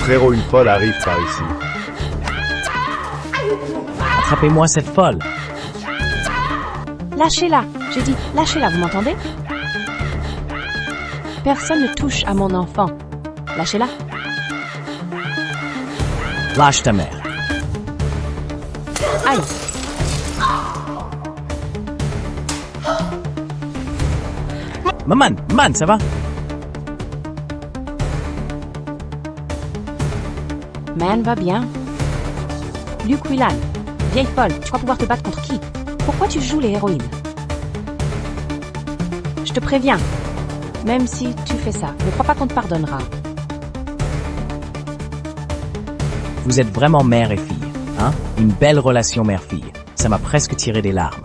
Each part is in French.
Frérot, une folle arrive par ici. Attrapez-moi cette folle. Lâchez-la. J'ai dit, lâchez-la, vous m'entendez? Personne ne touche à mon enfant. Lâchez-la. Lâche ta mère. Aïe. Maman, ça va? Man va bien. Luke Whelan, vieille folle, tu crois pouvoir te battre contre qui? Pourquoi tu joues les héroïnes? Je te préviens, même si tu fais ça, ne crois pas qu'on te pardonnera. Vous êtes vraiment mère et fille, hein? Une belle relation mère-fille. Ça m'a presque tiré des larmes.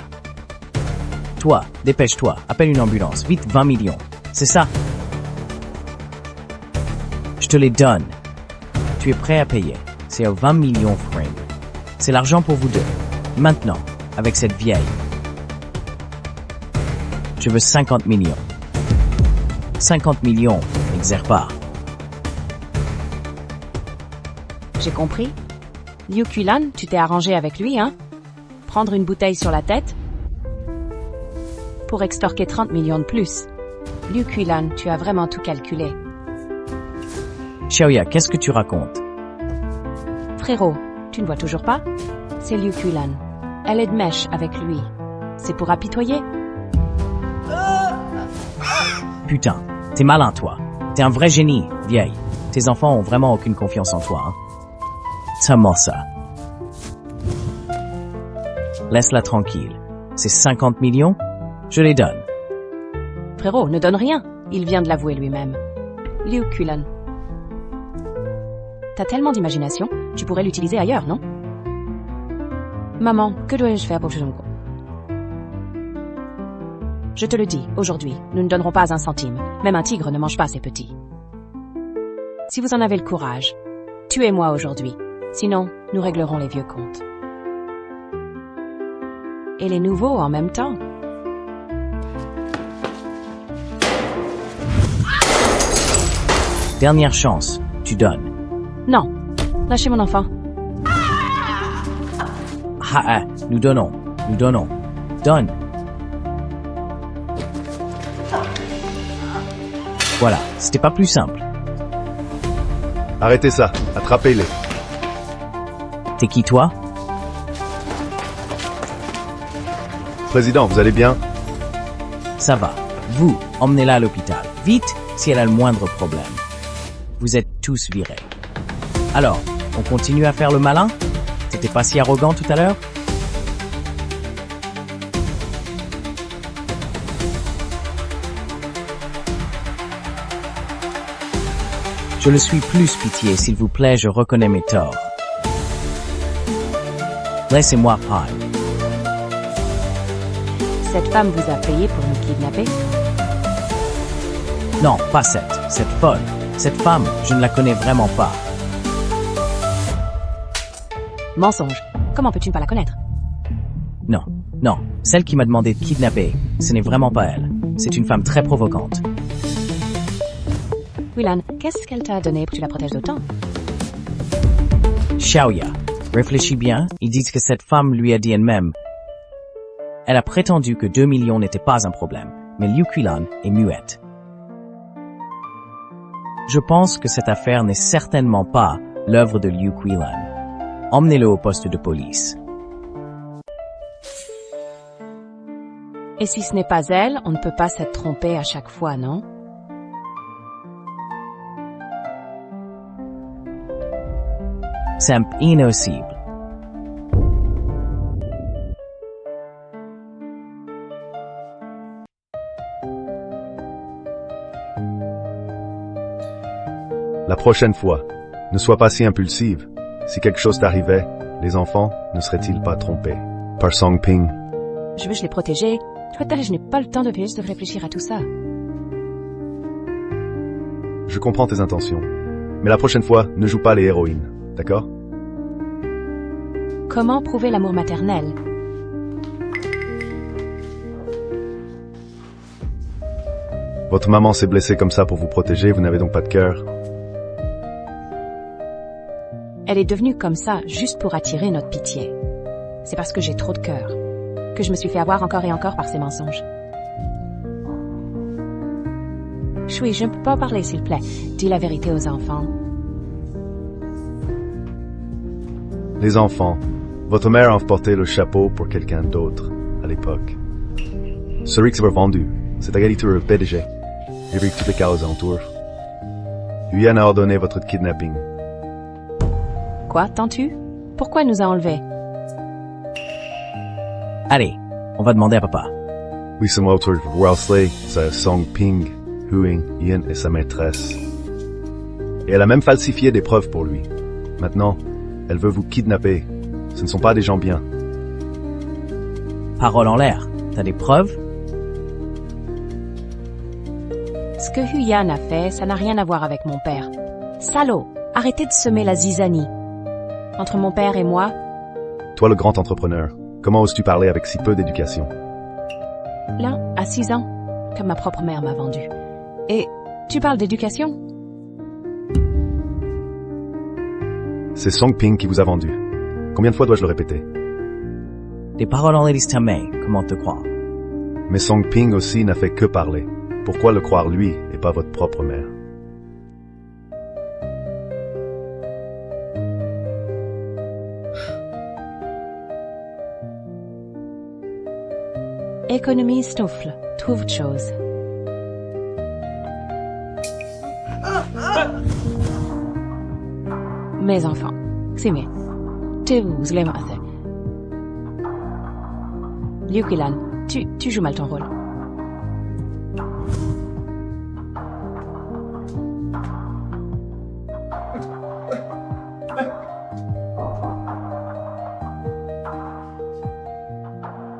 Toi, dépêche-toi, appelle une ambulance, vite 20 millions. C'est ça? Je te les donne. Tu es prêt à payer. C'est 20 millions, Frank. C'est l'argent pour vous deux. Maintenant, avec cette vieille. Je veux 50 millions. 50 millions, n'exagère pas. J'ai compris. Luke Whelan, tu t'es arrangé avec lui, hein? Prendre une bouteille sur la tête pour extorquer 30 millions de plus. Luke Whelan, tu as vraiment tout calculé. Xiaoya, qu'est-ce que tu racontes? Frérot, tu ne vois toujours pas? C'est Luke Whelan. Elle est de mèche avec lui. C'est pour apitoyer? Putain, t'es malin, toi. T'es un vrai génie, vieille. Tes enfants ont vraiment aucune confiance en toi, hein. Seulement ça. Laisse-la tranquille. C'est 50 millions? Je les donne. Frérot, ne donne rien. Il vient de l'avouer lui-même. Luke Whelan. T'as tellement d'imagination, tu pourrais l'utiliser ailleurs, non? Maman, que dois-je faire pour que je me... Je te le dis, aujourd'hui, nous ne donnerons pas un centime. Même un tigre ne mange pas ses petits. Si vous en avez le courage, tuez-moi aujourd'hui. Sinon, nous réglerons les vieux comptes. Et les nouveaux en même temps. Dernière chance, tu donnes. Non, lâchez mon enfant. Nous donnons. Donne. Voilà, c'était pas plus simple. Arrêtez ça, attrapez-les. T'es qui, toi? Président, vous allez bien? Ça va. Vous, emmenez-la à l'hôpital. Vite, si elle a le moindre problème. Vous êtes tous virés. Alors, on continue à faire le malin? T'étais pas si arrogant tout à l'heure? Je le suis plus, pitié, s'il vous plaît, je reconnais mes torts. Laissez-moi parler. Cette femme vous a payé pour nous kidnapper? Non, pas cette folle. Cette femme, je ne la connais vraiment pas. Mensonge. Comment peux-tu ne pas la connaître? Non. Celle qui m'a demandé de kidnapper, ce n'est vraiment pas elle. C'est une femme très provocante. Whelan, qu'est-ce qu'elle t'a donné pour que tu la protèges d'autant? Xiaoya, réfléchis bien, ils disent que cette femme lui a dit elle-même. Elle a prétendu que 2 millions n'était pas un problème, mais Luke Whelan est muette. Je pense que cette affaire n'est certainement pas l'œuvre de Luke Whelan. Emmenez-le au poste de police. Et si ce n'est pas elle, on ne peut pas s'être trompé à chaque fois, non? C'est impossible. La prochaine fois, ne sois pas si impulsive. Si quelque chose t'arrivait, les enfants ne seraient-ils pas trompés par Song Ping? Je veux les protéger. Toi, je n'ai pas le temps de réfléchir à tout ça. Je comprends tes intentions. Mais la prochaine fois, ne joue pas les héroïnes. D'accord? Comment prouver l'amour maternel? Votre maman s'est blessée comme ça pour vous protéger, vous n'avez donc pas de cœur. Elle est devenue comme ça juste pour attirer notre pitié. C'est parce que j'ai trop de cœur que je me suis fait avoir encore et encore par ces mensonges. Choui, je ne peux pas parler, s'il te plaît. Dis la vérité aux enfants. Les enfants, votre mère a porté le chapeau pour quelqu'un d'autre à l'époque. Celui qui s'est vendu, c'est égalité au PDG. J'ai vu toutes les cas aux alentours. Yuyan a ordonné votre kidnapping. Quoi, t'en-tu? Pourquoi nous a enlevés? Allez, on va demander à papa. Oui, c'est moi autour de Wellesley, c'est Song Ping, Huing, Yin et sa maîtresse. Et elle a même falsifié des preuves pour lui. Maintenant, elle veut vous kidnapper. Ce ne sont pas des gens bien. Parole en l'air. T'as des preuves? Ce que Huyan a fait, ça n'a rien à voir avec mon père. Salaud, arrêtez de semer la zizanie. Entre mon père et moi, Toi, le grand entrepreneur, comment oses-tu parler avec si peu d'éducation? là, à 6 ans, comme ma propre mère m'a vendu. Et tu parles d'éducation? C'est Song Ping qui vous a vendu. Combien de fois dois-je le répéter? Des paroles en Lady Tamei, comment te croire? Mais Song Ping aussi n'a fait que parler. Pourquoi le croire lui et pas votre propre mère? Économie souffle, trouve autre chose. Mes enfants, c'est mieux. Tu vous les maths. Liukilan, tu joues mal ton rôle.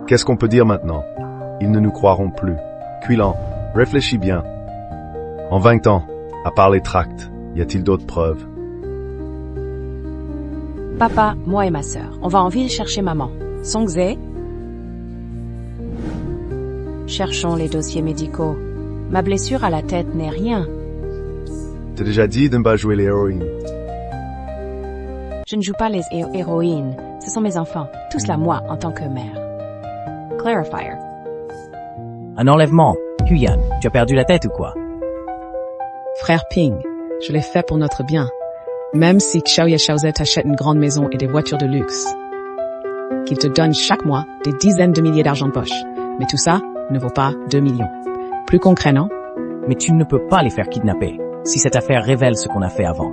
Qu'est-ce qu'on peut dire maintenant? Ils ne nous croiront plus. Cuilan, réfléchis bien. En 20 ans, à part les tracts, y a-t-il d'autres preuves? Papa, moi et ma sœur, on va en ville chercher maman. Songzé? Cherchons les dossiers médicaux. Ma blessure à la tête n'est rien. T'as déjà dit de ne pas jouer les héroïnes. Je ne joue pas les héroïnes. Ce sont mes enfants. Tout cela moi en tant que mère. Clarifier. Un enlèvement. Huyan, tu as perdu la tête ou quoi? Frère Ping, je l'ai fait pour notre bien. Même si Xiaoya Xiaozhe t'achète une grande maison et des voitures de luxe. Qu'il te donne chaque mois des dizaines de milliers d'argent de poche. Mais tout ça ne vaut pas 2 millions. Plus concret, non? Mais tu ne peux pas les faire kidnapper, si cette affaire révèle ce qu'on a fait avant.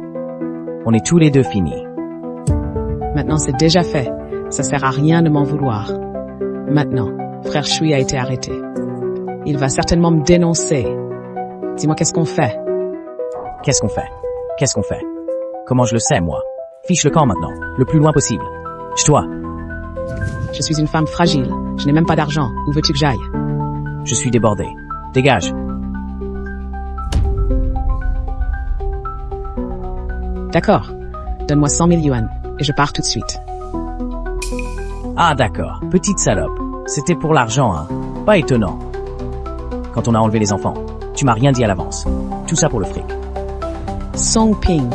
On est tous les deux finis. Maintenant c'est déjà fait. Ça sert à rien de m'en vouloir. Maintenant, frère Choui a été arrêté. Il va certainement me dénoncer. Dis-moi qu'est-ce qu'on fait? Qu'est-ce qu'on fait? Qu'est-ce qu'on fait? Comment je le sais, moi? Fiche le camp maintenant, le plus loin possible. Toi. Je suis une femme fragile. Je n'ai même pas d'argent. Où veux-tu que j'aille? Je suis débordé. Dégage. D'accord. Donne-moi 100 000 yuan et je pars tout de suite. Ah d'accord, petite salope. C'était pour l'argent, hein. Pas étonnant. Quand on a enlevé les enfants, tu m'as rien dit à l'avance. Tout ça pour le fric. Song Ping,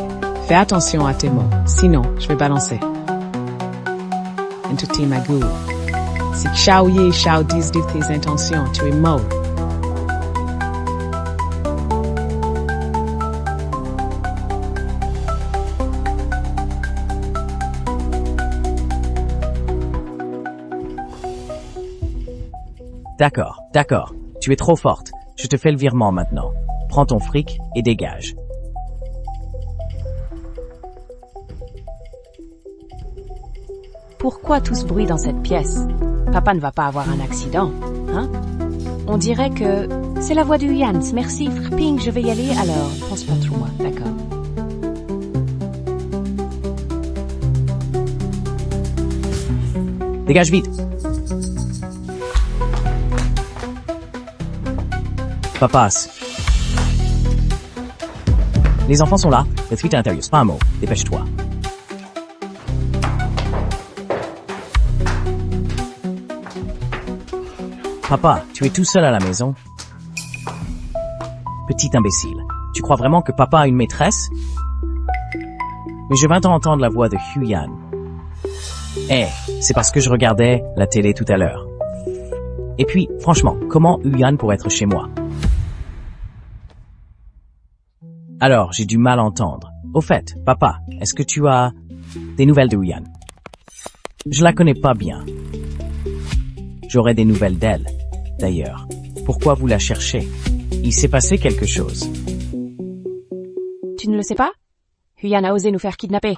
fais attention à tes mots. Sinon, je vais balancer. Into tes magouilles. Si Xiao Yi et Xiao disent de tes intentions, tu es mort. D'accord, d'accord. Tu es trop forte. Je te fais le virement maintenant. Prends ton fric et dégage. Pourquoi tout ce bruit dans cette pièce? Papa ne va pas avoir un accident, hein? On dirait que c'est la voix du Yans. Merci, frère Ping, je vais y aller alors. Pense pas trop moi, d'accord? Dégage vite. Papas. Les enfants sont là. La suite à l'intérieur. C'est pas un mot. Dépêche-toi. Papa, tu es tout seul à la maison? Petit imbécile. Tu crois vraiment que papa a une maîtresse? mais je viens d'entendre la voix de Huyan. Eh, c'est parce que je regardais la télé tout à l'heure. Et puis, franchement, comment Huyan pourrait être chez moi? Alors, j'ai du mal à entendre. Au fait, papa, est-ce que tu as des nouvelles de Huyan? Je la connais pas bien. J'aurais des nouvelles d'elle, d'ailleurs. Pourquoi vous la cherchez? Il s'est passé quelque chose. Tu ne le sais pas? Huyan a osé nous faire kidnapper.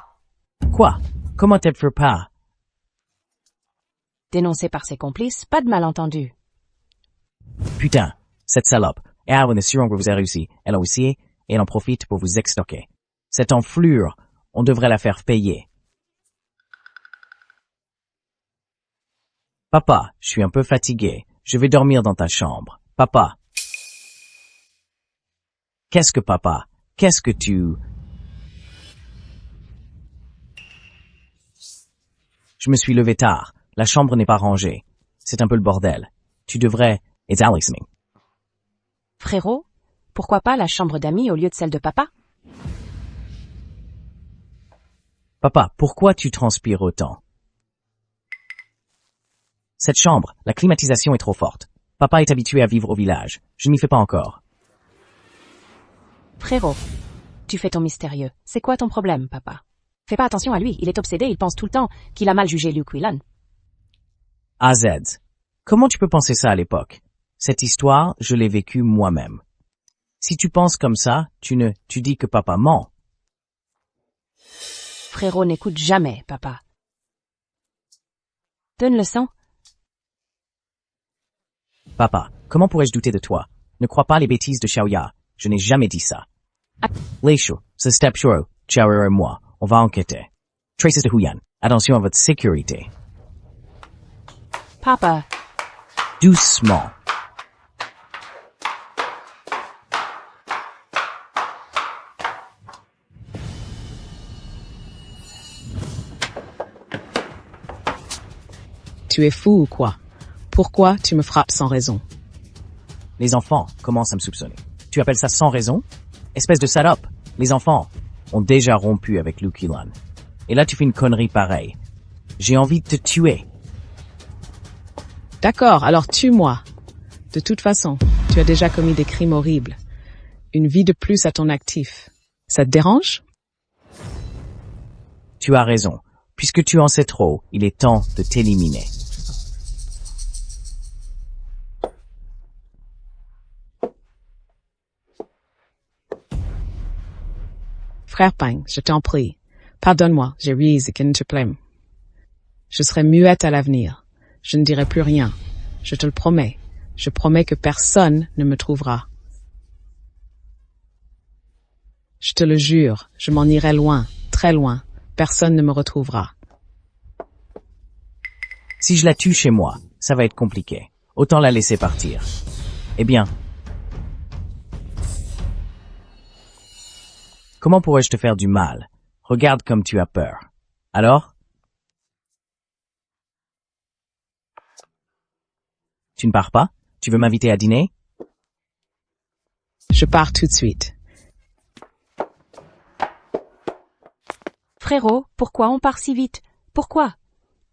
Quoi? Comment t'as fait pas? Dénoncé par ses complices, pas de malentendu. Putain, cette salope. Et Arwen est sûre que vous avez réussi. Elle aussi, et elle en profite pour vous extorquer. Cette enflure, on devrait la faire payer. Papa, je suis un peu fatigué. Je vais dormir dans ta chambre. Papa. Qu'est-ce que papa? Qu'est-ce que tu... Je me suis levé tard. La chambre n'est pas rangée. C'est un peu le bordel. Tu devrais... It's Alex listening. Frérot, pourquoi pas la chambre d'amis au lieu de celle de papa? Papa, pourquoi tu transpires autant? Cette chambre, la climatisation est trop forte. Papa est habitué à vivre au village. Je n'y fais pas encore. Frérot, tu fais ton mystérieux. C'est quoi ton problème, papa? Fais pas attention à lui, il est obsédé, il pense tout le temps qu'il a mal jugé Luke Whelan. AZ. Comment tu peux penser ça à l'époque? Cette histoire, je l'ai vécue moi-même. Si tu penses comme ça, tu dis que papa ment. Frérot n'écoute jamais, papa. Donne le sang. Papa, comment pourrais-je douter de toi? Ne crois pas les bêtises de Xiaoya. Je n'ai jamais dit ça. Leishu, ce step Shuro, Xiaoya et moi, on va enquêter. Traces de Huyan, attention à votre sécurité. Papa, Doucement. Tu es fou ou quoi? Pourquoi tu me frappes sans raison? Les enfants commencent à me soupçonner. Tu appelles ça sans raison? Espèce de salope. Les enfants ont déjà rompu avec Luke Whelan. Et là, tu fais une connerie pareille. J'ai envie de te tuer. D'accord, alors tue-moi. De toute façon, tu as déjà commis des crimes horribles. Une vie de plus à ton actif. Ça te dérange? Tu as raison. Puisque tu en sais trop, il est temps de t'éliminer. Frère Pang, je t'en prie. Pardonne-moi, j'ai rise et qu'il ne te plaît. Je serai muette à l'avenir. Je ne dirai plus rien. Je te le promets. Je promets que personne ne me trouvera. Je te le jure, je m'en irai loin, très loin. Personne ne me retrouvera. Si je la tue chez moi, ça va être compliqué. Autant la laisser partir. Eh bien, comment pourrais-je te faire du mal? Regarde comme tu as peur. Alors? Tu ne pars pas? Tu veux m'inviter à dîner? Je pars tout de suite. frérot, pourquoi on part si vite? Pourquoi?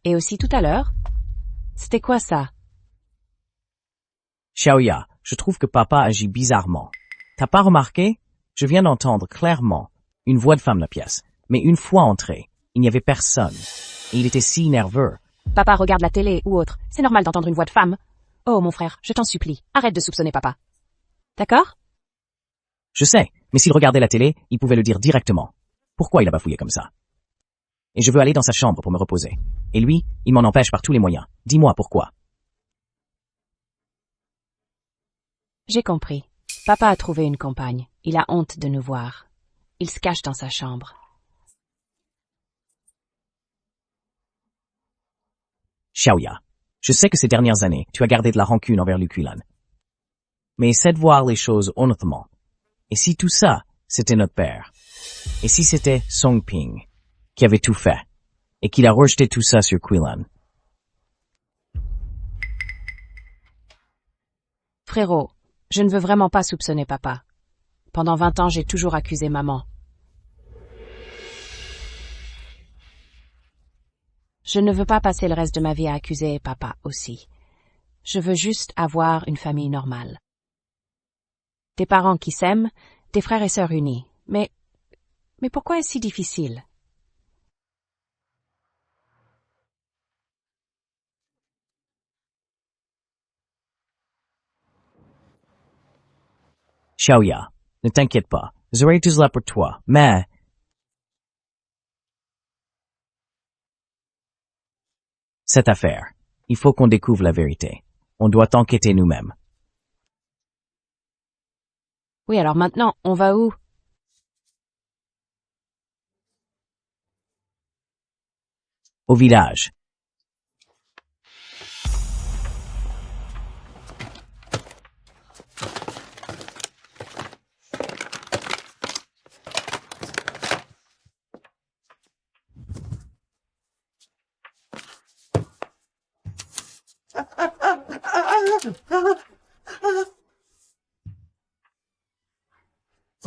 Et aussi tout à l'heure? C'était quoi ça? Xiaoya, je trouve que papa agit bizarrement. T'as pas remarqué? Je viens d'entendre clairement une voix de femme dans la pièce. Mais une fois entré, il n'y avait personne. Et il était si nerveux. Papa regarde la télé ou autre. C'est normal d'entendre une voix de femme. Oh mon frère, je t'en supplie, arrête de soupçonner papa. D'accord? Je sais, mais s'il regardait la télé, il pouvait le dire directement. Pourquoi il a bafouillé comme ça? Et je veux aller dans sa chambre pour me reposer. Et lui, il m'en empêche par tous les moyens. Dis-moi pourquoi. J'ai compris. Papa a trouvé une compagne. Il a honte de nous voir. Il se cache dans sa chambre. Xiaoya, je sais que ces dernières années, tu as gardé de la rancune envers Luke Whelan. Mais essaie de voir les choses honnêtement. Et si tout ça, c'était notre père? Et si c'était Song Ping, qui avait tout fait, et qu'il a rejeté tout ça sur Whelan? Frérot, je ne veux vraiment pas soupçonner papa. Pendant 20 ans, j'ai toujours accusé maman. Je ne veux pas passer le reste de ma vie à accuser papa aussi. Je veux juste avoir une famille normale. Des parents qui s'aiment, des frères et sœurs unis. Mais pourquoi est-ce si difficile? Xiaoya, ne t'inquiète pas, j'aurai tout cela pour toi, mais... Cette affaire, il faut qu'on découvre la vérité. On doit enquêter nous-mêmes. Oui, alors maintenant, on va où? Au village.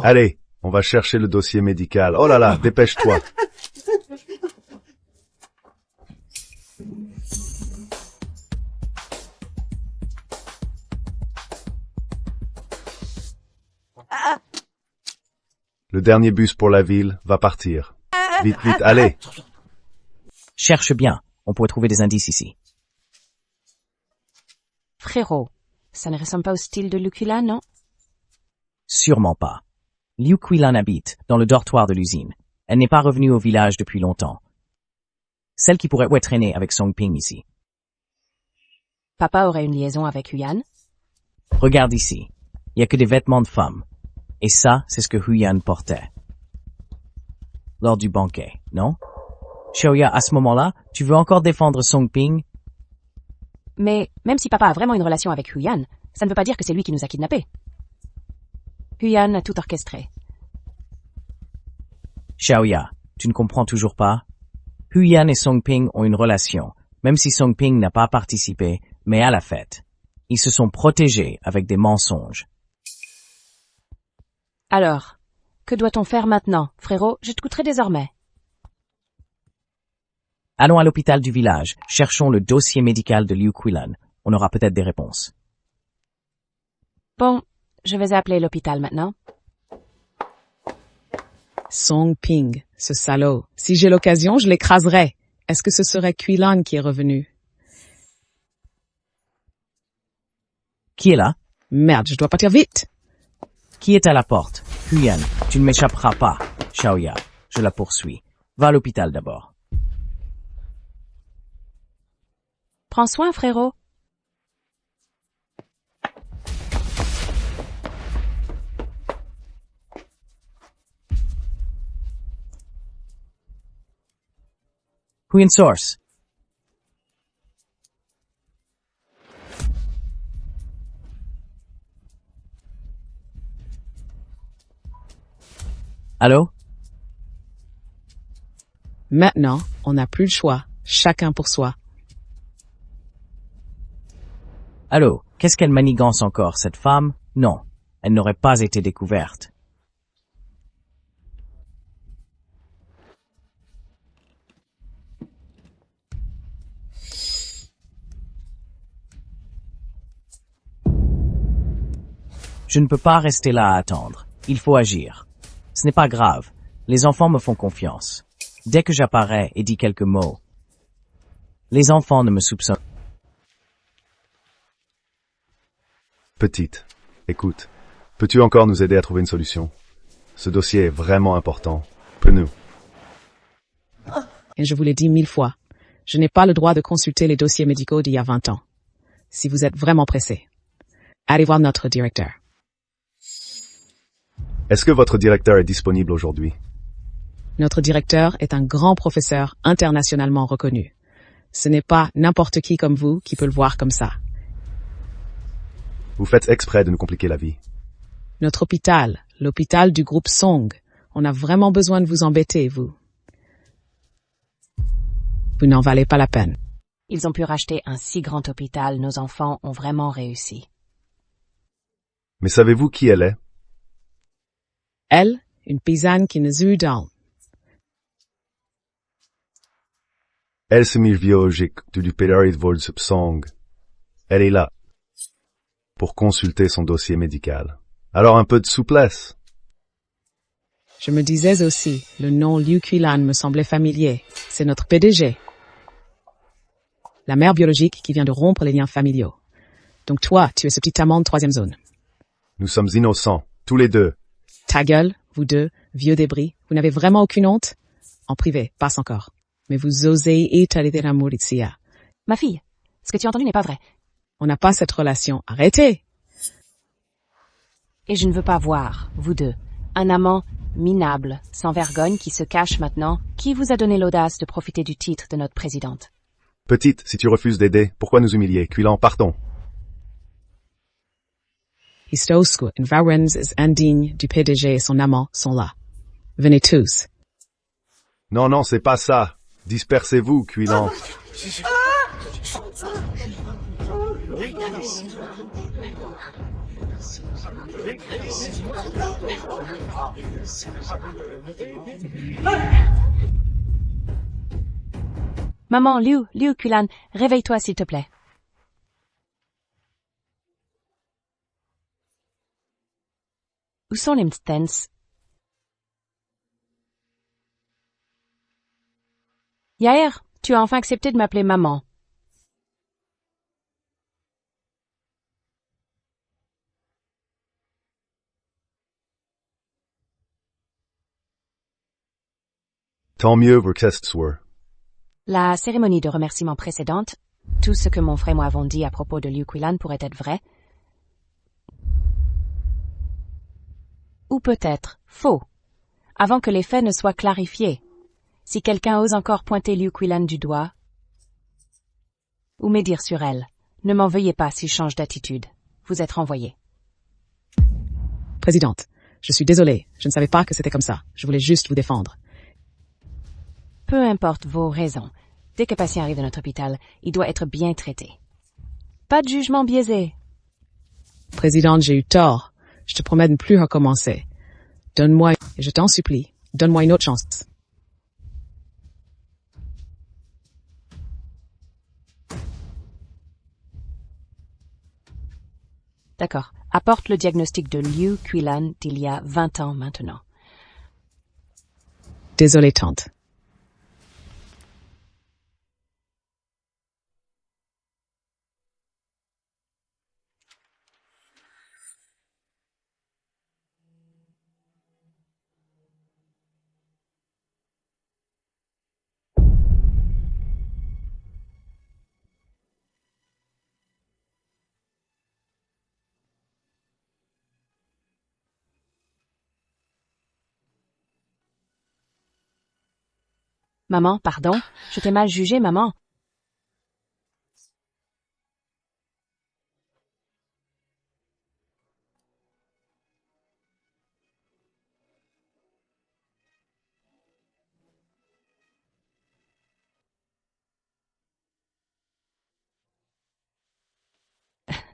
Allez, on va chercher le dossier médical. Oh là là, dépêche-toi. Le dernier bus pour la ville va partir. Vite, vite, allez. Cherche bien, on pourrait trouver des indices ici. Frérot, ça ne ressemble pas au style de Lucula, non? Sûrement pas. Liu Qilan habite dans le dortoir de l'usine. Elle n'est pas revenue au village depuis longtemps. Celle qui pourrait être traînée avec Song Ping ici. Papa aurait une liaison avec Huyan? Regarde ici. Il y a que des vêtements de femme. Et ça, c'est ce que Huyan portait. Lors du banquet, non? Xiaoya, à ce moment-là, tu veux encore défendre Song Ping? Mais même si papa a vraiment une relation avec Huyan, ça ne veut pas dire que c'est lui qui nous a kidnappés. Huyan a tout orchestré. Xiaoya, tu ne comprends toujours pas? Huyan et Song Ping ont une relation, même si Song Ping n'a pas participé, mais à la fête. Ils se sont protégés avec des mensonges. Alors, que doit-on faire maintenant, frérot? Je t'écouterai désormais. Allons à l'hôpital du village, cherchons le dossier médical de Liu Qilan. On aura peut-être des réponses. Bon, je vais appeler l'hôpital maintenant. Song Ping, ce salaud. Si j'ai l'occasion, je l'écraserai. Est-ce que ce serait Qilan qui est revenu? Qui est là? Merde, je dois partir vite. Qui est à la porte? Huyan, tu ne m'échapperas pas. Xiaoya, je la poursuis. Va à l'hôpital d'abord. Prends soin, frérot. Huyan Source. Allô? Maintenant, on n'a plus le choix. Chacun pour soi. Allô? Qu'est-ce qu'elle manigance encore, cette femme? Non, elle n'aurait pas été découverte. Je ne peux pas rester là à attendre. Il faut agir. Ce n'est pas grave. Les enfants me font confiance. Dès que j'apparais et dis quelques mots, les enfants ne me soupçonnent. Petite, écoute, peux-tu encore nous aider à trouver une solution? Ce dossier est vraiment important. Peux-nous? Et je vous l'ai dit 1000 fois. Je n'ai pas le droit de consulter les dossiers médicaux d'il y a 20 ans. Si vous êtes vraiment pressé, allez voir notre directeur. Est-ce que votre directeur est disponible aujourd'hui? Notre directeur est un grand professeur internationalement reconnu. Ce n'est pas n'importe qui comme vous qui peut le voir comme ça. Vous faites exprès de nous compliquer la vie. Notre hôpital, l'hôpital du groupe Song, on a vraiment besoin de vous embêter, vous. Vous n'en valez pas la peine. Ils ont pu racheter un si grand hôpital, nos enfants ont vraiment réussi. Mais savez-vous qui elle est? Elle, une paysanne qui ne zut dans. Hälsobiologisk du Pederidvoldsopsong. Elle est là pour consulter son dossier médical. Alors un peu de souplesse. Je me disais aussi, le nom Liu Qilan me semblait familier. C'est notre PDG. La mère biologique qui vient de rompre les liens familiaux. Donc toi, tu es ce petit amant de 3e zone. Nous sommes innocents, tous les deux. Ta gueule, vous deux, vieux débris, vous n'avez vraiment aucune honte? En privé, passe encore. Mais vous osez étaler de l'amour ici. Ma fille, ce que tu as entendu n'est pas vrai. On n'a pas cette relation. Arrêtez! Et je ne veux pas voir, vous deux, un amant minable, sans vergogne qui se cache maintenant. Qui vous a donné l'audace de profiter du titre de notre présidente? Petite, si tu refuses d'aider, pourquoi nous humilier? Qilan, partons. Histosku et Varens indigne du PDG et son amant sont là. Venez tous. Non, non, c'est pas ça. Dispersez-vous, Qilan. Maman, Liu, Qilan, réveille-toi s'il te plaît. Où sont les Mtens? Yair, tu as enfin accepté de m'appeler maman. Tant mieux, Verkesteswer. La cérémonie de remerciement précédente, tout ce que mon frère et moi avons dit à propos de Liu Qilan pourrait être vrai. Ou peut-être faux, avant que les faits ne soient clarifiés. Si quelqu'un ose encore pointer Liu Qilan du doigt, ou médire sur elle, ne m'en veuillez pas si je change d'attitude. Vous êtes renvoyé. Présidente, je suis désolée. Je ne savais pas que c'était comme ça. Je voulais juste vous défendre. Peu importe vos raisons, dès que patient arrive dans notre hôpital, il doit être bien traité. Pas de jugement biaisé. Présidente, j'ai eu tort. Je te promets de ne plus recommencer. Donne-moi, et je t'en supplie, donne-moi une autre chance. D'accord. Apporte le diagnostic de Liu Qilan d'il y a 20 ans maintenant. Désolée, tante. Maman, pardon, je t'ai mal jugé, maman.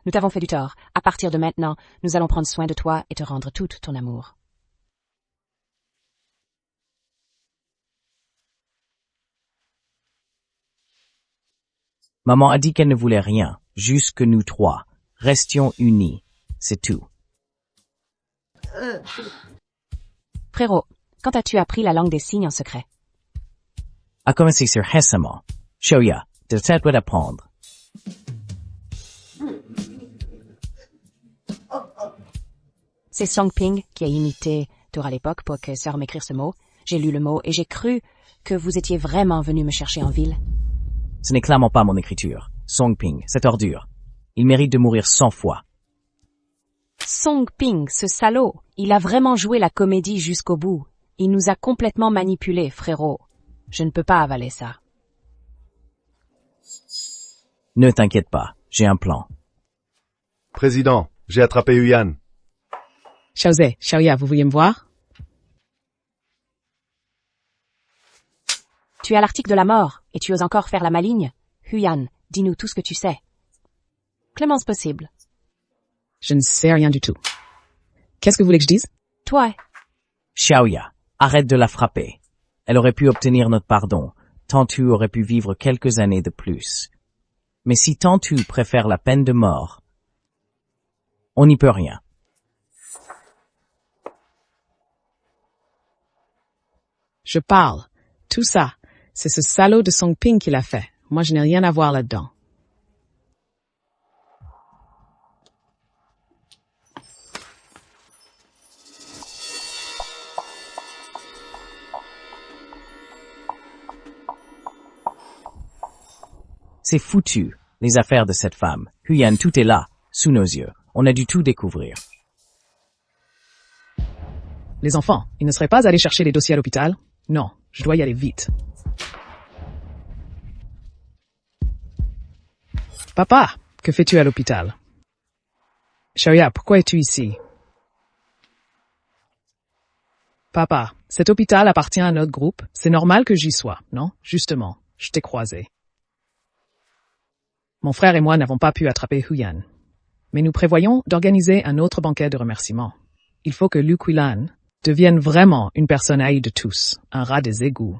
Nous t'avons fait du tort. À partir de maintenant, nous allons prendre soin de toi et te rendre tout ton amour. Maman a dit qu'elle ne voulait rien, juste que nous trois restions unis. C'est tout. Frérot, quand as-tu appris la langue des signes en secret? A commencé sur récemment. Shoya, de cette quoi d'apprendre. C'est Song Ping qui a imité Tour à l'époque pour que sœur m'écrire ce mot. J'ai lu le mot et j'ai cru que vous étiez vraiment venu me chercher en ville. Ce n'est clairement pas mon écriture. Song Ping, cette ordure. Il mérite de mourir 100 fois. Song Ping, ce salaud, il a vraiment joué la comédie jusqu'au bout. Il nous a complètement manipulés, frérot. Je ne peux pas avaler ça. Ne t'inquiète pas, j'ai un plan. Président, j'ai attrapé Huyan. Xiaoze, Xiaoya, vous vouliez me voir? Tu es à l'article de la mort, et tu oses encore faire la maligne? Huyan, dis-nous tout ce que tu sais. Clémence possible. Je ne sais rien du tout. Qu'est-ce que vous voulez que je dise? Toi, Xiaoya, arrête de la frapper. Elle aurait pu obtenir notre pardon. Tantu aurait pu vivre quelques années de plus. Mais si Tantu préfère la peine de mort, on n'y peut rien. Je parle. Tout ça, c'est ce salaud de Song Ping qui l'a fait. Moi, je n'ai rien à voir là-dedans. C'est foutu, les affaires de cette femme. Huyan, tout est là, sous nos yeux. On a dû tout découvrir. Les enfants, ils ne seraient pas allés chercher les dossiers à l'hôpital? Non, je dois y aller vite. Papa, que fais-tu à l'hôpital? Xiaoya, pourquoi es-tu ici? Papa, cet hôpital appartient à notre groupe. C'est normal que j'y sois, non? Justement, je t'ai croisé. Mon frère et moi n'avons pas pu attraper Huyan. Mais nous prévoyons d'organiser un autre banquet de remerciements. Il faut que Lu Quilan devienne vraiment une personne haïe de tous, un rat des égouts.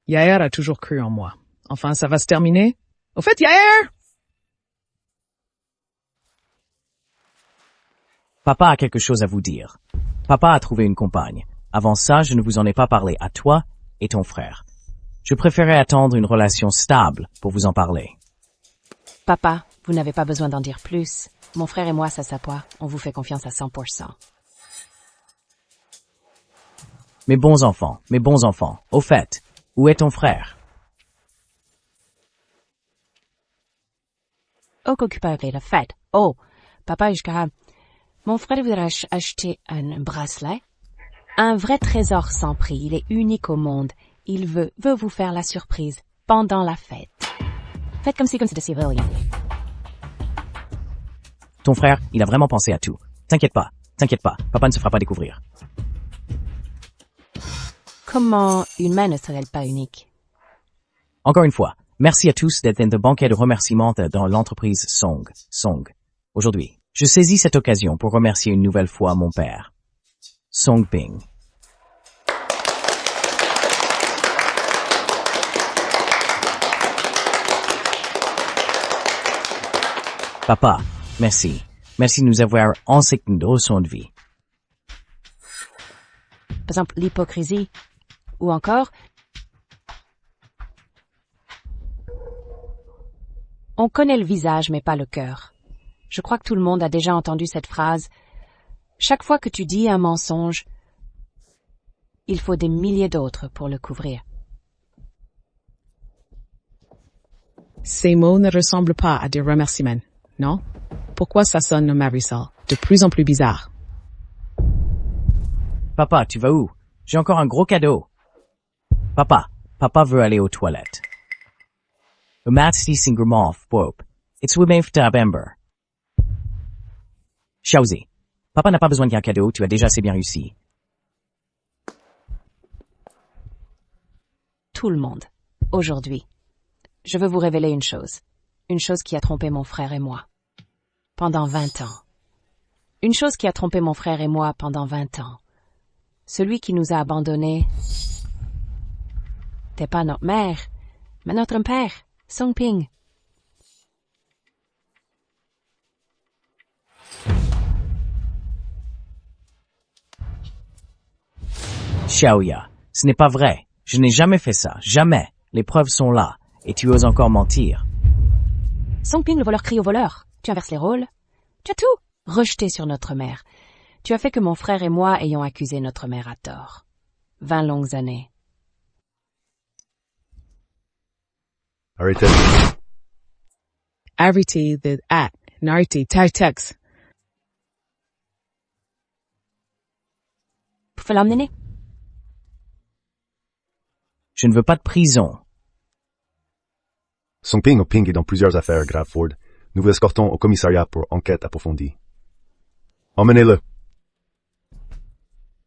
Yair a toujours cru en moi. Enfin, ça va se terminer. Au fait, Yair! Papa a quelque chose à vous dire. Papa a trouvé une compagne. Avant ça, je ne vous en ai pas parlé à toi et ton frère. Je préférais attendre une relation stable pour vous en parler. Papa, vous n'avez pas besoin d'en dire plus. Mon frère et moi, ça s'appoie. On vous fait confiance à 100%. Mes bons enfants. Au fait, où est ton frère? Occupé la fête. Oh, papa, mon frère voudrait acheter un bracelet. Un vrai trésor sans prix. Il est unique au monde. Il veut vous faire la surprise pendant la fête. Faites comme si de civiliens. Ton frère, il a vraiment pensé à tout. T'inquiète pas. Papa ne se fera pas découvrir. Comment une main ne serait-elle pas unique? Encore une fois, merci à tous d'être dans le banquet de remerciements dans l'entreprise Song. Aujourd'hui, je saisis cette occasion pour remercier une nouvelle fois mon père, Song Ping. Papa, merci. Merci de nous avoir enseigné de leçons de vie. Par exemple, l'hypocrisie. Ou encore, on connaît le visage mais pas le cœur. Je crois que tout le monde a déjà entendu cette phrase. Chaque fois que tu dis un mensonge, il faut des milliers d'autres pour le couvrir. Ces mots ne ressemblent pas à des remerciements, non? Pourquoi ça sonne, Marisol, de plus en plus bizarre? Papa, tu vas où? J'ai encore un gros cadeau. Papa veut aller aux toilettes. Matsty Singermoff, Wop. It's Ember. Xiaozi. Papa n'a pas besoin d'un cadeau, tu as déjà assez bien réussi. Tout le monde. Aujourd'hui. Je veux vous révéler une chose. Une chose qui a trompé mon frère et moi. Pendant 20 ans. Une chose qui a trompé mon frère et moi pendant 20 ans. Celui qui nous a abandonnés. T'es pas notre mère, mais notre père, Song Ping. Xiaoya, ce n'est pas vrai. Je n'ai jamais fait ça. Jamais. Les preuves sont là. Et tu oses encore mentir. Song Ping, le voleur, crie au voleur. Tu inverses les rôles. Tu as tout rejeté sur notre mère. Tu as fait que mon frère et moi ayons accusé notre mère à tort. 20 longues années. Arrêtez. Arrêtez de Nariti Tartex. Vous pouvez l'emmener? Je ne veux pas de prison. Song Ping est dans plusieurs affaires graves, Ford. Nous vous escortons au commissariat pour enquête approfondie. Emmenez-le.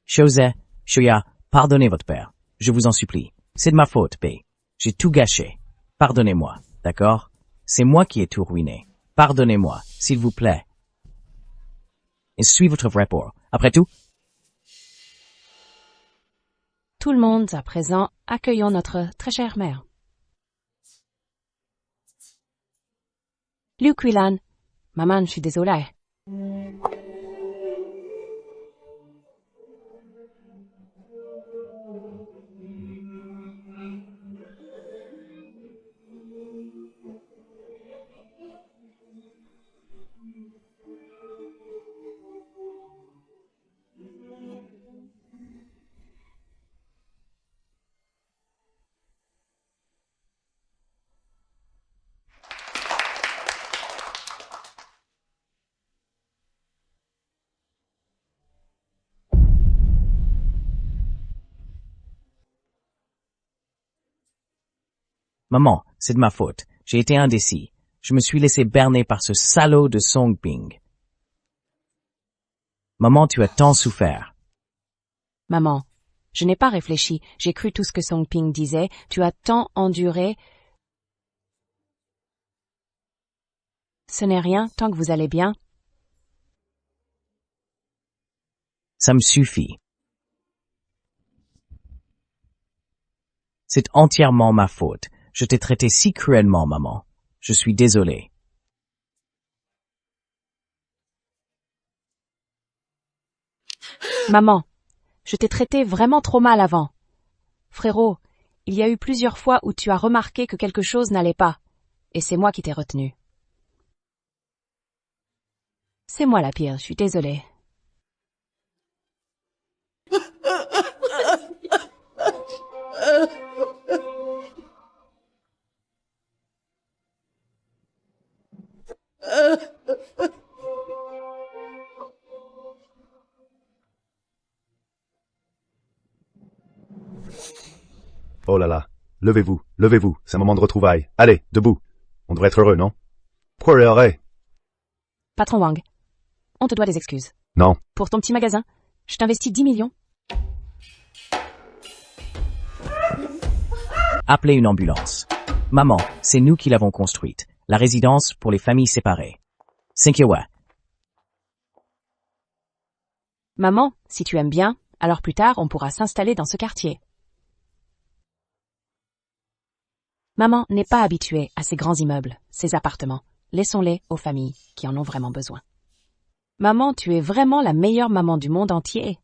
Xiaoya, pardonnez votre père. Je vous en supplie. C'est de ma faute, P. J'ai tout gâché. Pardonnez-moi, d'accord? C'est moi qui ai tout ruiné. Pardonnez-moi, s'il vous plaît. et suis votre vrai port. Après tout, Tout le monde, à présent, accueillons notre très chère mère. Luke Whelan. Maman, je suis désolée. maman, c'est de ma faute. J'ai été indécis. Je me suis laissé berner par ce salaud de Song Ping. Maman, tu as tant souffert. Maman, je n'ai pas réfléchi, j'ai cru tout ce que Song Ping disait, tu as tant enduré. Ce n'est rien, tant que vous allez bien. Ça me suffit. C'est entièrement ma faute. Je t'ai traité si cruellement, maman. Je suis désolé. Maman, je t'ai traité vraiment trop mal avant. Frérot, il y a eu plusieurs fois où tu as remarqué que quelque chose n'allait pas, et c'est moi qui t'ai retenu. C'est moi la pire, je suis désolée. Oh là là. Levez-vous, levez-vous. C'est un moment de retrouvailles. Allez, debout. On devrait être heureux, non? Pourquoi arrêt? Patron Wang, on te doit des excuses. Non. Pour ton petit magasin, je t'investis 10 millions. Appelez une ambulance. Maman, c'est nous qui l'avons construite. La résidence pour les familles séparées. Sinkiwa. Maman, si tu aimes bien, alors plus tard on pourra s'installer dans ce quartier. Maman n'est pas habituée à ces grands immeubles, ces appartements. Laissons-les aux familles qui en ont vraiment besoin. Maman, tu es vraiment la meilleure maman du monde entier.